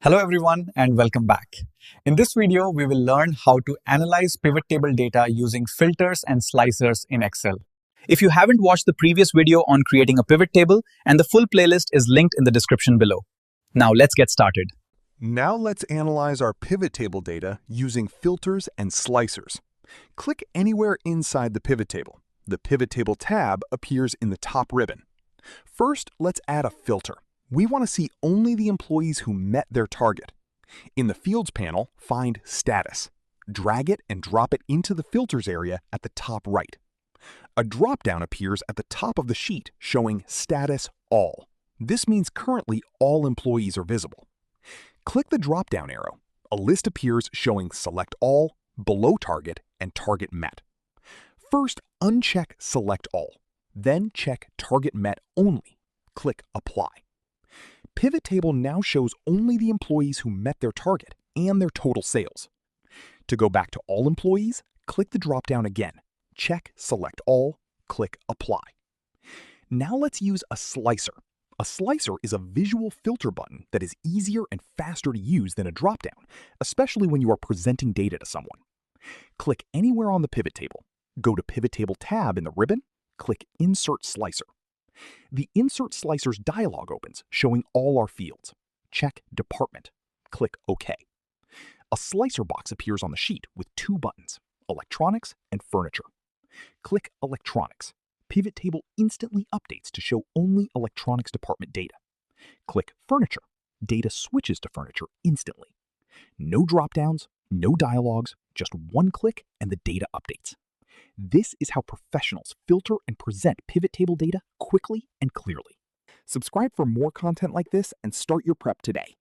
Hello everyone and welcome back. In this video, we will learn how to analyze pivot table data using filters and slicers in Excel. If you haven't watched the previous video on creating a pivot table, and the full playlist is linked in the description below. Now let's get started. Now let's analyze our pivot table data using filters and slicers. Click anywhere inside the pivot table. The Pivot Table tab appears in the top ribbon. First, let's add a filter. We want to see only the employees who met their target. In the Fields panel, find Status. Drag it and drop it into the Filters area at the top right. A drop-down appears at the top of the sheet showing Status All. This means currently all employees are visible. Click the drop-down arrow. A list appears showing Select All, Below Target, and Target Met. First, uncheck Select All. Then check Target Met Only. Click Apply. Pivot Table now shows only the employees who met their target and their total sales. To go back to all employees, click the drop-down again. Check Select All, click Apply. Now let's use a slicer. A slicer is a visual filter button that is easier and faster to use than a drop-down, especially when you are presenting data to someone. Click anywhere on the pivot table. Go to Pivot Table tab in the ribbon, click Insert Slicer. The Insert Slicers dialog opens, showing all our fields. Check Department. Click OK. A slicer box appears on the sheet with two buttons, Electronics and Furniture. Click Electronics. Pivot Table instantly updates to show only Electronics department data. Click Furniture. Data switches to Furniture instantly. No drop-downs, no dialogues, just one click and the data updates. This is how professionals filter and present pivot table data quickly and clearly. Subscribe for more content like this and start your prep today.